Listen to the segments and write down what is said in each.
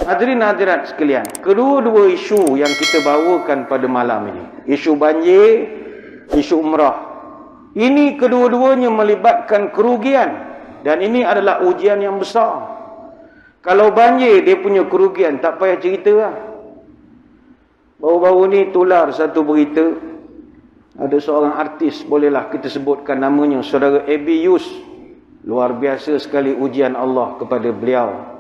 Hadirin hadirat sekalian, kedua-dua isu yang kita bawakan pada malam ini, isu banjir, isu umrah, ini kedua-duanya melibatkan kerugian, dan ini adalah ujian yang besar. Kalau banjir dia punya kerugian, tak payah cerita lah. Baru-baru ni tular satu berita, ada seorang artis, bolehlah kita sebutkan namanya, saudara Abi Yus. Luar biasa sekali ujian Allah kepada beliau.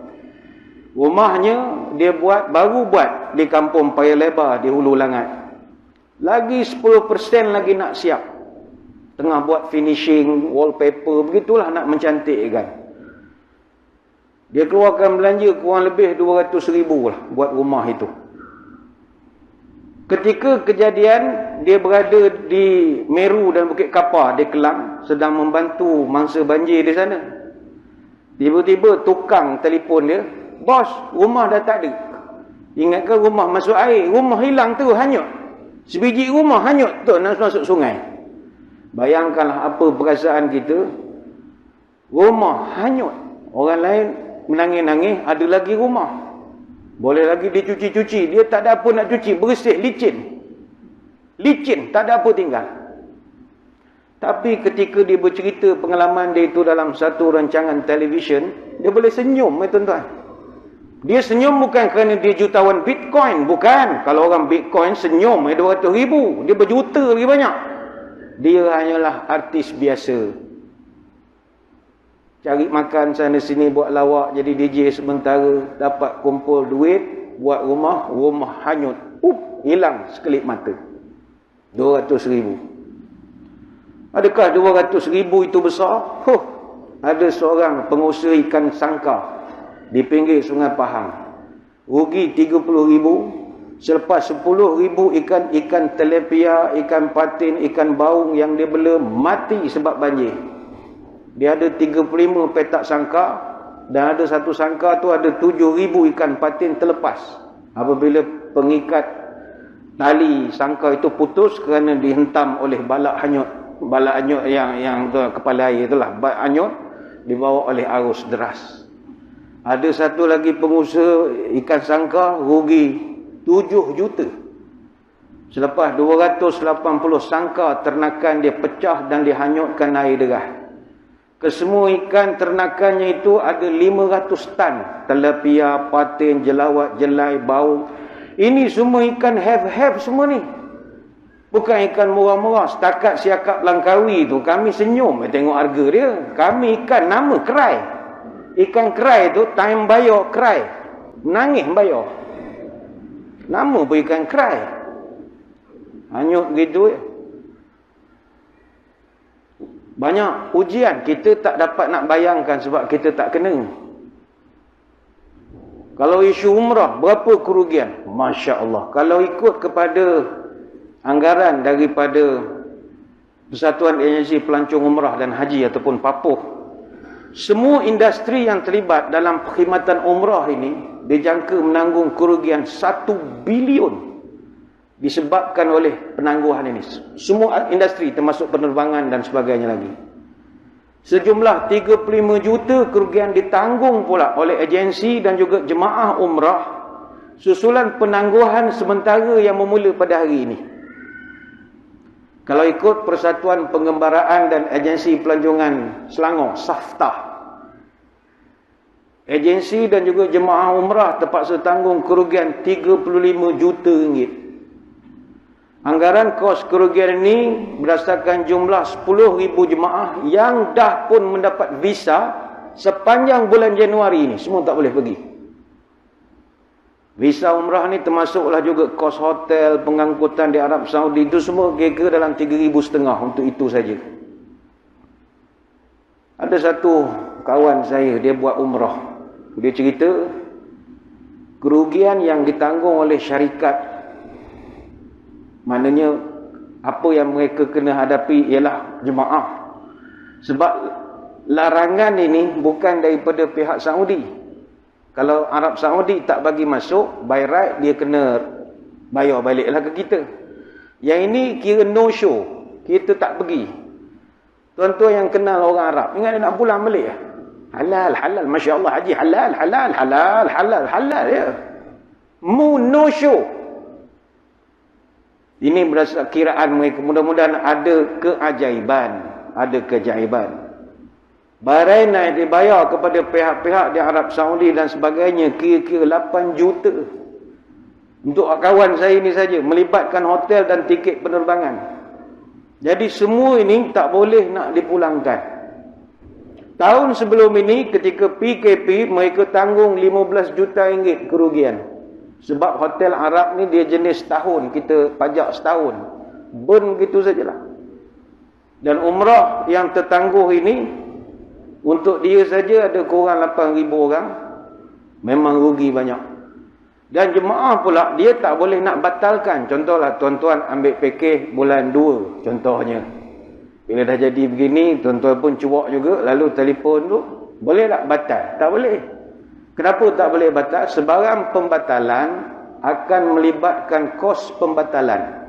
Rumahnya dia baru buat di kampung Paya Lebar di Hulu Langat. Lagi 10% lagi nak siap. Tengah buat finishing, wallpaper, begitulah nak mencantikkan. Dia keluarkan belanja kurang lebih 200,000 lah buat rumah itu. Ketika kejadian, dia berada di Meru dan Bukit Kapar di Kelang, sedang membantu mangsa banjir di sana. Tiba-tiba tukang telefon dia, "Bos, rumah dah tak ada." Ingatkan rumah masuk air, rumah hilang tu, hanyut. Sebiji rumah hanyut tu nak masuk sungai. Bayangkanlah apa perasaan kita. Rumah hanyut. Orang lain menangis-nangis, ada lagi rumah. Boleh lagi dicuci-cuci. Dia tak ada apa nak cuci, bersih, licin. Licin, tak ada apa tinggal. Tapi ketika dia bercerita pengalaman dia itu dalam satu rancangan televisyen, dia boleh senyum, tuan-tuan. Dia senyum bukan kerana dia jutawan Bitcoin. Bukan. Kalau orang Bitcoin senyum 200,000. Dia berjuta lagi banyak. Dia hanyalah artis biasa. Cari makan sana sini, buat lawak, jadi DJ sementara, dapat kumpul duit, buat rumah, rumah hanyut. Hilang sekelip mata. 200,000. Adakah 200,000 itu besar? Ada seorang pengusaha ikan sangkar di pinggir Sungai Pahang. Rugi 30,000. Selepas 10,000 ikan telepia, ikan patin, ikan baung yang dia bela mati sebab banjir. Dia ada 35 petak sangkar, dan ada satu sangkar tu ada 7,000 ikan patin terlepas. Apabila pengikat tali sangkar itu putus kerana dihentam oleh balak hanyut. Balak hanyut yang tu, kepala air itulah, balak hanyut dibawa oleh arus deras. Ada satu lagi pengusaha ikan sangkar rugi 7 juta. Selepas 280 sangkar ternakan dia pecah dan dihanyutkan air deras. Kesemua ikan ternakannya itu ada 500 tan. Tilapia, patin, jelawat, jelai, baung. Ini semua ikan have semua ni. Bukan ikan murah-murah. Setakat siakap Langkawi tu kami senyum tengok harga dia. Kami ikan nama kerai. Ikan kerai tu time bayar kerai. Nangis bayar. Nama pun ikan kerai. Hanyut gitu ya. Banyak ujian kita tak dapat nak bayangkan sebab kita tak kena. Kalau isu umrah, berapa kerugian? Masya Allah. Kalau ikut kepada anggaran daripada Persatuan Agensi Pelancong Umrah dan Haji ataupun PAPUH, semua industri yang terlibat dalam perkhidmatan umrah ini dijangka menanggung kerugian 1 bilion disebabkan oleh penangguhan ini. Semua industri termasuk penerbangan dan sebagainya lagi. Sejumlah 35 juta kerugian ditanggung pula oleh agensi dan juga jemaah umrah susulan penangguhan sementara yang bermula pada hari ini. Kalau ikut Persatuan Pengembaraan dan Agensi Pelancongan Selangor, SAFTA, agensi dan juga jemaah umrah terpaksa tanggung kerugian 35 juta ringgit. Anggaran kos kerugian ini berdasarkan jumlah 10,000 jemaah yang dah pun mendapat visa sepanjang bulan Januari ini. Semua tak boleh pergi. Visa umrah ni termasuklah juga kos hotel, pengangkutan di Arab Saudi. Itu semua kira-kira dalam 3,500 untuk itu saja. Ada satu kawan saya, dia buat umrah. Dia cerita kerugian yang ditanggung oleh syarikat. Maknanya apa yang mereka kena hadapi ialah jemaah. Sebab larangan ini bukan daripada pihak Saudi. Kalau Arab Saudi tak bagi masuk, by right dia kena bayar baliklah ke kita. Yang ini kira no show. Kita tak pergi. Tuan-tuan yang kenal orang Arab, ingat dia nak pulang balik lah. Halal, halal. Masya Allah haji, halal, halal, halal, halal, halal ya. No show. Ini berdasarkan kiraan mereka. Mudah-mudahan ada keajaiban. Ada keajaiban. Bahrain dibayar kepada pihak-pihak di Arab Saudi dan sebagainya kira-kira 8 juta. Untuk kawan saya ini saja, melibatkan hotel dan tiket penerbangan. Jadi semua ini tak boleh nak dipulangkan. Tahun sebelum ini ketika PKP mereka tanggung 15 juta ringgit kerugian. Sebab hotel Arab ni dia jenis setahun, kita pajak setahun. Burn gitu sajalah. Dan umrah yang tertangguh ini untuk dia saja ada kurang 8,000 orang. Memang rugi banyak. Dan jemaah pula dia tak boleh nak batalkan. Contohlah tuan-tuan ambil pakej bulan 2 contohnya. Bila dah jadi begini, tuan-tuan pun cuak juga, lalu telefon tu, boleh tak batal? Tak boleh. Kenapa tak boleh batal? Sebarang pembatalan akan melibatkan kos pembatalan.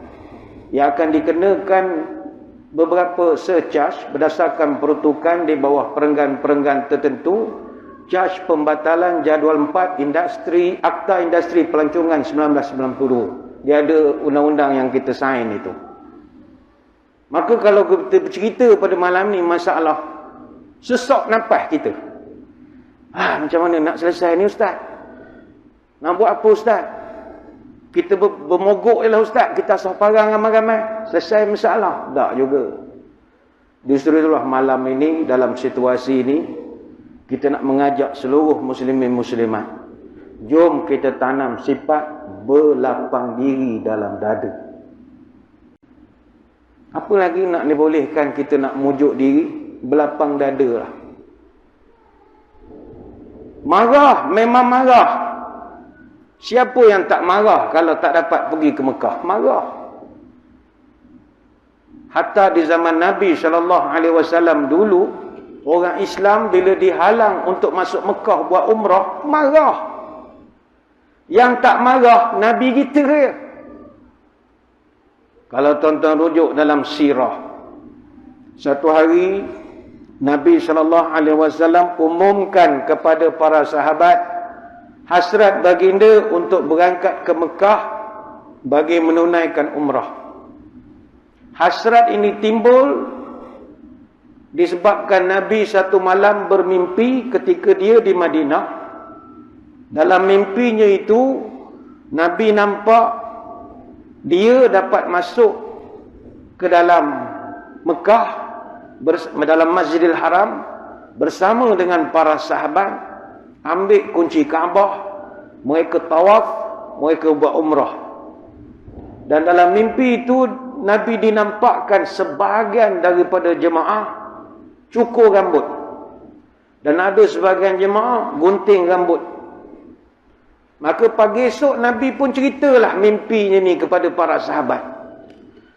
Yang akan dikenakan beberapa surcharge berdasarkan peruntukan di bawah perenggan-perenggan tertentu. Charge pembatalan jadual 4 Akta Industri Pelancongan 1992. Dia ada undang-undang yang kita sign itu. Maka kalau kita bercerita pada malam ni masalah sesak nafas kita. Macam mana nak selesai ni ustaz? Nak buat apa ustaz? Kita bermogok je lah ustaz. Kita asal parang ramai-ramai. Selesai masalah. Tak juga. Justru itulah malam ini dalam situasi ini kita nak mengajak seluruh muslimin muslimat. Jom kita tanam sifat berlapang diri dalam dada. Apa lagi nak dibolehkan kita nak mujuk diri? Berlapang dada lah. Marah, memang marah. Siapa yang tak marah kalau tak dapat pergi ke Mekah? Marah. Hatta di zaman Nabi SAW dulu, orang Islam bila dihalang untuk masuk Mekah buat umrah, marah. Yang tak marah, Nabi kita ya. Kalau tuan-tuan rujuk dalam sirah, satu hari Nabi SAW umumkan kepada para sahabat hasrat baginda untuk berangkat ke Mekah bagi menunaikan umrah. Hasrat ini timbul disebabkan Nabi satu malam bermimpi ketika dia di Madinah. Dalam mimpinya itu Nabi nampak dia dapat masuk ke dalam Mekah, dalam Masjidil Haram bersama dengan para sahabat, ambil kunci Kaabah, mereka tawaf, mereka buat umrah. Dan dalam mimpi itu Nabi dinampakkan sebahagian daripada jemaah cukur rambut. Dan ada sebahagian jemaah gunting rambut. Maka pagi esok Nabi pun ceritalah mimpinya ni kepada para sahabat.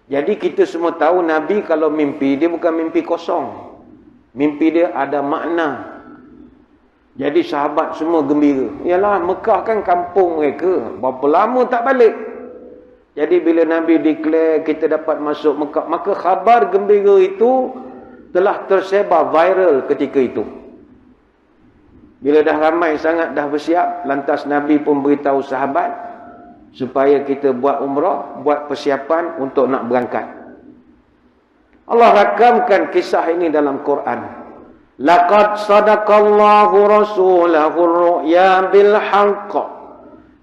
Jadi kita semua tahu Nabi kalau mimpi, dia bukan mimpi kosong. Mimpi dia ada makna. Jadi sahabat semua gembira. Yalah, Mekah kan kampung mereka. Berapa lama tak balik. Jadi bila Nabi declare kita dapat masuk Mekah, maka khabar gembira itu telah tersebar viral ketika itu. Bila dah ramai sangat dah bersiap, lantas Nabi pun beritahu sahabat supaya kita buat umrah, buat persiapan untuk nak berangkat. Allah rakamkan kisah ini dalam Quran. Laqad sadaqallahu rasulahu ar-ru'ya bil haqq.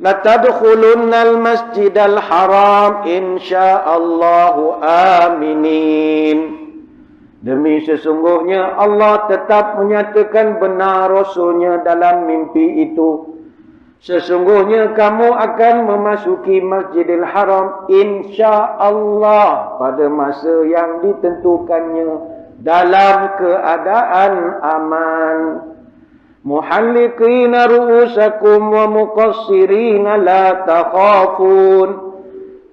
Latadkhulunnal masjidal haram insyaallahu aminin. Demi sesungguhnya Allah tetap menyatakan benar Rasulnya dalam mimpi itu. Sesungguhnya kamu akan memasuki Masjidil Haram insya-Allah pada masa yang ditentukannya dalam keadaan aman. Muhalliqina ru'usakum wa muqassirina la takhafun.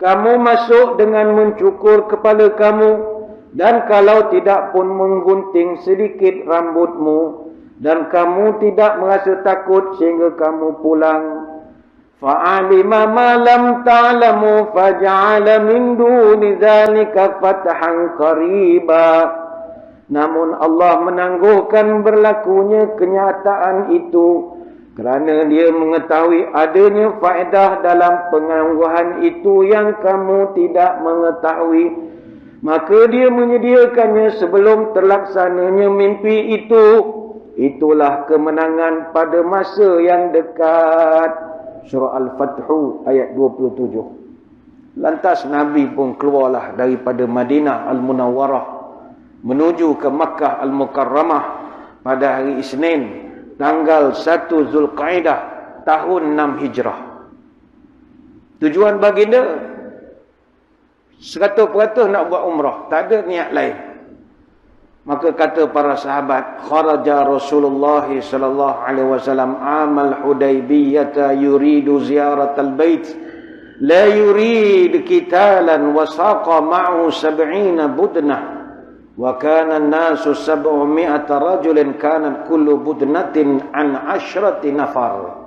Kamu masuk dengan mencukur kepala kamu, dan kalau tidak pun menggunting sedikit rambutmu, dan kamu tidak merasa takut sehingga kamu pulang. Fa'alima ma lam ta'lamu faja'ala min duni dzalika fathan qariba. Namun Allah menangguhkan berlakunya kenyataan itu kerana dia mengetahui adanya faedah dalam penangguhan itu yang kamu tidak mengetahui. Maka dia menyediakannya sebelum terlaksananya mimpi itu. Itulah kemenangan pada masa yang dekat. Surah Al-Fathu ayat 27. Lantas Nabi pun keluarlah daripada Madinah Al-Munawwarah menuju ke Makkah Al-Mukarramah pada hari Isnin tanggal 1 Zulqaidah tahun 6 Hijrah. Tujuan baginda 100% nak buat umrah, tak ada niat lain. Maka kata para sahabat, kharaja Rasulullah sallallahu alaihi wasallam amal Hudaybiyah yuridu ziyaratal bait la yurid qitalan wa saqa ma'hu 70 budnah wa kana an-nasu 700 rajulin kanat kullu budnatin an 10 nafar.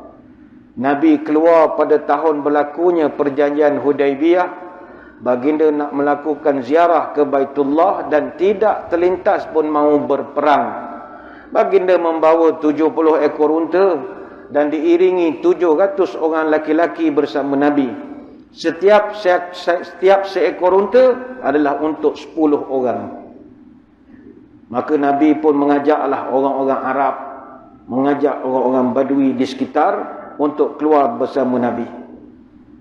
Nabi keluar pada tahun berlakunya perjanjian Hudaybiyah. Baginda nak melakukan ziarah ke Baitullah dan tidak terlintas pun mahu berperang. Baginda membawa 70 ekor unta dan diiringi 700 orang laki-laki bersama Nabi. Setiap seekor unta adalah untuk 10 orang. Maka Nabi pun mengajaklah orang-orang Arab, mengajak orang-orang Badui di sekitar untuk keluar bersama Nabi.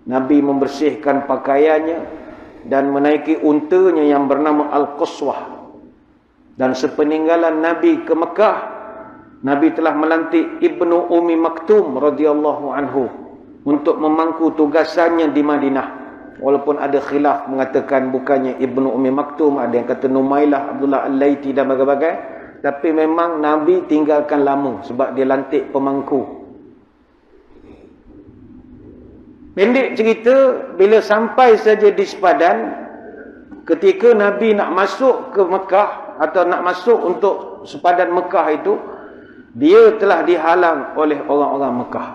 Nabi membersihkan pakaiannya dan menaiki untanya yang bernama Al-Qaswah. Dan sepeninggalan Nabi ke Mekah, Nabi telah melantik Ibnu Ummi Maktum radhiyallahu anhu untuk memangku tugasannya di Madinah. Walaupun ada khilaf mengatakan bukannya Ibnu Ummi Maktum, ada yang kata Numailah Abdullah Al-Laiti dan bagai-bagai. Tapi memang Nabi tinggalkan lama sebab dia lantik pemangku. Pendek cerita, bila sampai saja di sepadan, ketika Nabi nak masuk ke Mekah atau nak masuk untuk sepadan Mekah itu, dia telah dihalang oleh orang-orang Mekah.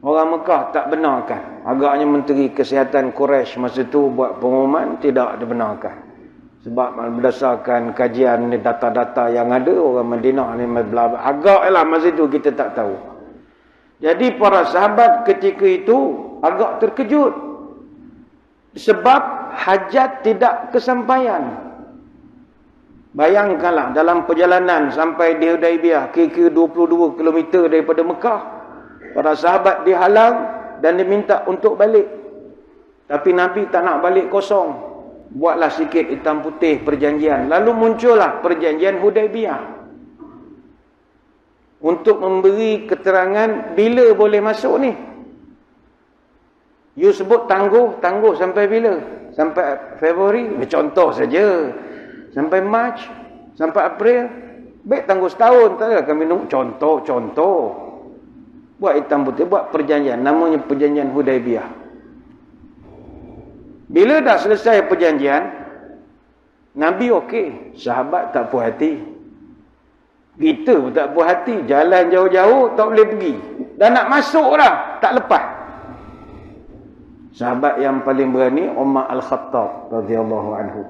Orang Mekah tak benarkan. Agaknya Menteri Kesihatan Quraisy masa itu buat pengumuman tidak dibenarkan. Sebab berdasarkan kajian data-data yang ada, orang Madinah ni agaklah masa itu kita tak tahu. Jadi para sahabat ketika itu agak terkejut. Sebab hajat tidak kesampaian. Bayangkanlah dalam perjalanan sampai di Hudaybiyah, kira-kira 22 km daripada Mekah. Para sahabat dihalang dan diminta untuk balik. Tapi Nabi tak nak balik kosong. Buatlah sikit hitam putih perjanjian. Lalu muncullah perjanjian Hudaybiyah. Untuk memberi keterangan bila boleh masuk ni. You sebut tangguh sampai bila? Sampai Februari? Contoh saja. Sampai Mac, sampai April. Baik tangguh setahun. Tak ada kami contoh. Buat hitam putih, buat perjanjian. Namanya perjanjian Hudaybiyah. Bila dah selesai perjanjian, Nabi okey. Sahabat tak puas hati. Kita pun tak puas hati. Jalan jauh-jauh tak boleh pergi. Dah nak masuk dah, tak lepas. Sahabat yang paling berani Umar Al-Khattab radhiyallahu anhu.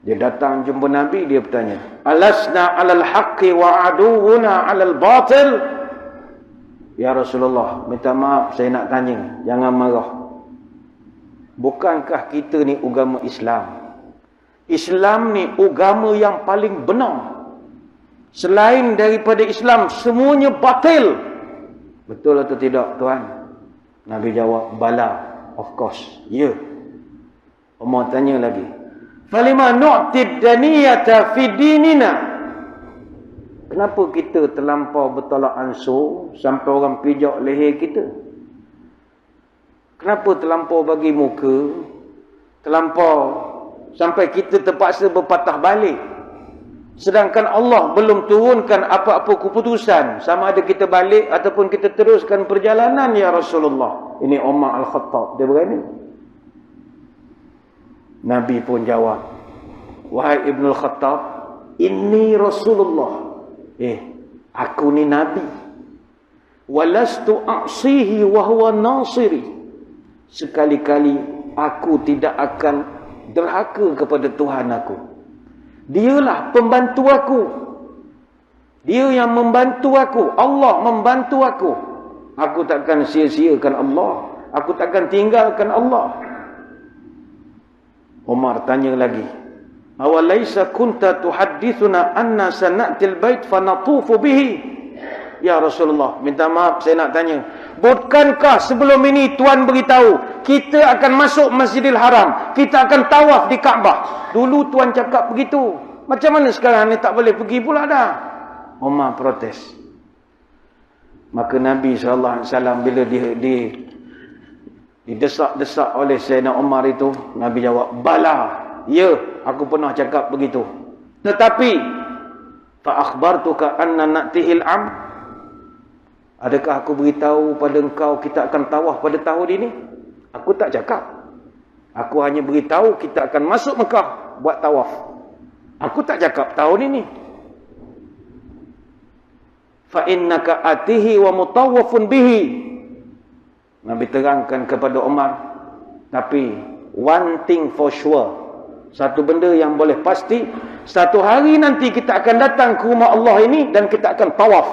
Dia datang jumpa Nabi, dia bertanya, "Alasna 'alal haqqi wa aduwuna 'alal batil?" Ya Rasulullah, minta maaf saya nak tanya, jangan marah. Bukankah kita ni agama Islam? Islam ni agama yang paling benar. Selain daripada Islam, semuanya batil. Betul atau tidak, Tuan? Nabi jawab, bala, of course, ya. Umar tanya lagi, falima nu'tid daniyata fi dinina? Kenapa kita terlampau bertolak ansur sampai orang pijak leher kita? Kenapa terlampau bagi muka? Terlampau sampai kita terpaksa berpatah balik? Sedangkan Allah belum turunkan apa-apa keputusan. Sama ada kita balik ataupun kita teruskan perjalanan, ya Rasulullah. Ini Umar Al-Khattab. Dia berani. Nabi pun jawab, wahai Ibn Al-Khattab, inni Rasulullah. Aku ni Nabi. Walastu a'sihi wa huwa nasiri. Sekali-kali aku tidak akan derhaka kepada Tuhan aku. Dialah pembantu aku. Dia yang membantu aku. Allah membantu aku. Aku takkan sia-siakan Allah. Aku takkan tinggalkan Allah. Umar tanya lagi. Awalaisa kunta tuhaddithuna anna sana'til bait fanatufu bihi? Ya Rasulullah, minta maaf saya nak tanya. Bukankah sebelum ini Tuan beritahu kita akan masuk Masjidil Haram, kita akan tawaf di Kaabah? Dulu Tuan cakap begitu. Macam mana sekarang ni tak boleh pergi pula dah? Umar protes. Maka Nabi SAW bila didesak-desak oleh Sayyidina Umar itu, Nabi jawab, bala, ya, aku pernah cakap begitu. Tetapi fa akhbartuka anna na'tihil am, adakah aku beritahu pada engkau kita akan tawaf pada tahun ini? Aku tak cakap. Aku hanya beritahu kita akan masuk Mekah buat tawaf. Aku tak cakap tahun ini. Fa innaka atihi wa mutawwafun bihi. Nabi terangkan kepada Umar, tapi one thing for sure, satu benda yang boleh pasti, satu hari nanti kita akan datang ke rumah Allah ini dan kita akan tawaf.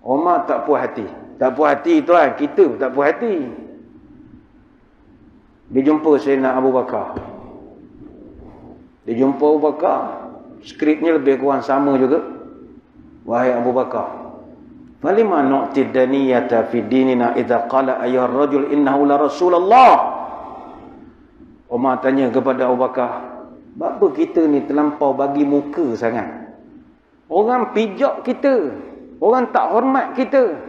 Umar tak puas hati. Tak puas hati tuan, kita tak puas hati. Dia jumpa Sayyidina Abu Bakar. Dia jumpa Abu Bakar. Skripnya lebih kurang sama juga. Wahai Abu Bakar, falima nu'tid daniyata fi dinina idza qala ayyuhar rajul innahu la Rasulullah. Umar tanya kepada Abu Bakar, apa kita ni terlampau bagi muka sangat? Orang pijak kita, orang tak hormat kita.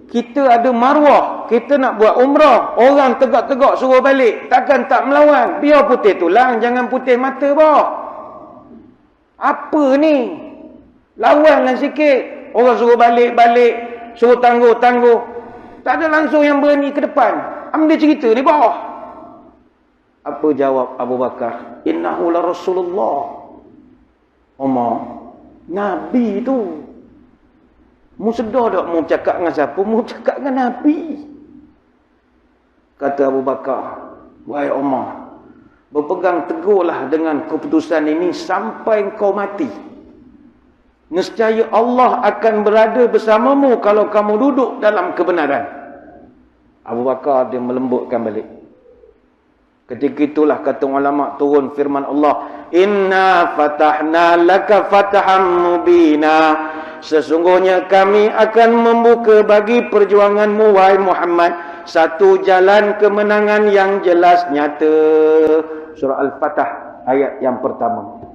Kita ada maruah, kita nak buat umrah, orang tegak-tegak suruh balik, takkan tak melawan? Biar putih tulang, jangan putih mata bah. Apa ni? Lawanlah sikit. Orang suruh balik-balik, suruh tangguh-tangguh. Tak ada langsung yang berani ke depan. Ambil cerita di bawah. Apa jawab Abu Bakar? Innahu la Rasulullah. Umar, Nabi tu. Mu sedar tak mu cakap dengan siapa? Mu cakap dengan Nabi. Kata Abu Bakar, wahai Umar, berpegang teguhlah dengan keputusan ini sampai kau mati. Nescaya Allah akan berada bersamamu kalau kamu duduk dalam kebenaran. Abu Bakar dia melembutkan balik. Ketika itulah kata ulama turun firman Allah, inna fatahna laka fatahan mubina. Sesungguhnya kami akan membuka bagi perjuanganmu wahai Muhammad satu jalan kemenangan yang jelas nyata. Surah Al-Fatah ayat yang pertama.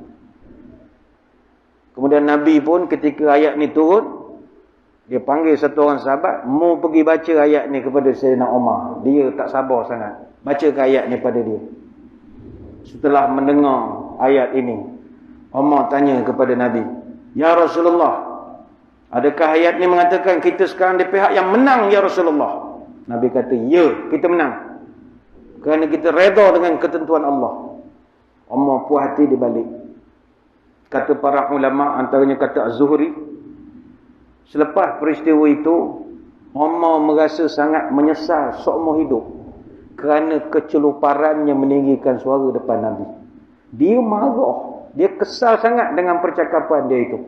Kemudian Nabi pun ketika ayat ni turun, dia panggil satu orang sahabat, mau pergi baca ayat ni kepada Sayyidina Umar. Dia tak sabar sangat. Bacakan ayat ni pada dia. Setelah mendengar ayat ini, Umar tanya kepada Nabi, ya Rasulullah, adakah ayat ni mengatakan kita sekarang di pihak yang menang ya Rasulullah? Nabi kata, ya, kita menang. Kerana kita redha dengan ketentuan Allah. Umar puas hati dibalik. Kata para ulama, antaranya kata Az-Zuhri, selepas peristiwa itu, Umar merasa sangat menyesal seumur hidup kerana keceluparannya meninggikan suara depan Nabi. Dia marah, dia kesal sangat dengan percakapan dia itu.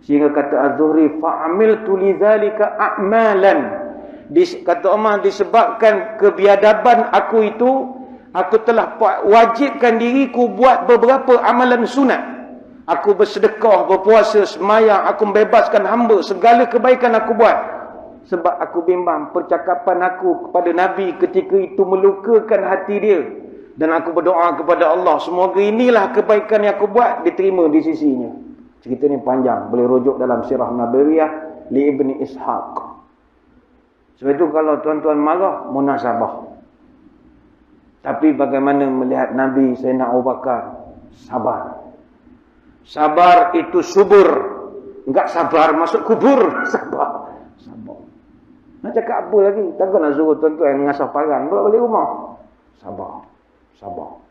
Sehingga kata Az-Zuhri, fa'amiltu lidzalika a'malan. Kata Umar, disebabkan kebiadaban aku itu, aku telah wajibkan diriku buat beberapa amalan sunat. Aku bersedekah, berpuasa, semayang, aku membebaskan hamba, segala kebaikan aku buat. Sebab aku bimbang percakapan aku kepada Nabi ketika itu melukakan hati dia. Dan aku berdoa kepada Allah, semoga inilah kebaikan yang aku buat diterima di sisinya. Cerita ni panjang, boleh rujuk dalam Sirah Nabawiyah li Ibni Ishaq. Sebab itu kalau tuan-tuan marah, munasabah. Tapi bagaimana melihat Nabi Sayyidina Abu Bakar? Sabar. Sabar itu subur. Enggak sabar masuk kubur. Sabar. Sabar. Nak cakap apa lagi? Takkan nak suruh tuan-tuan yang mengasah parang pula balik rumah. Sabar. Sabar.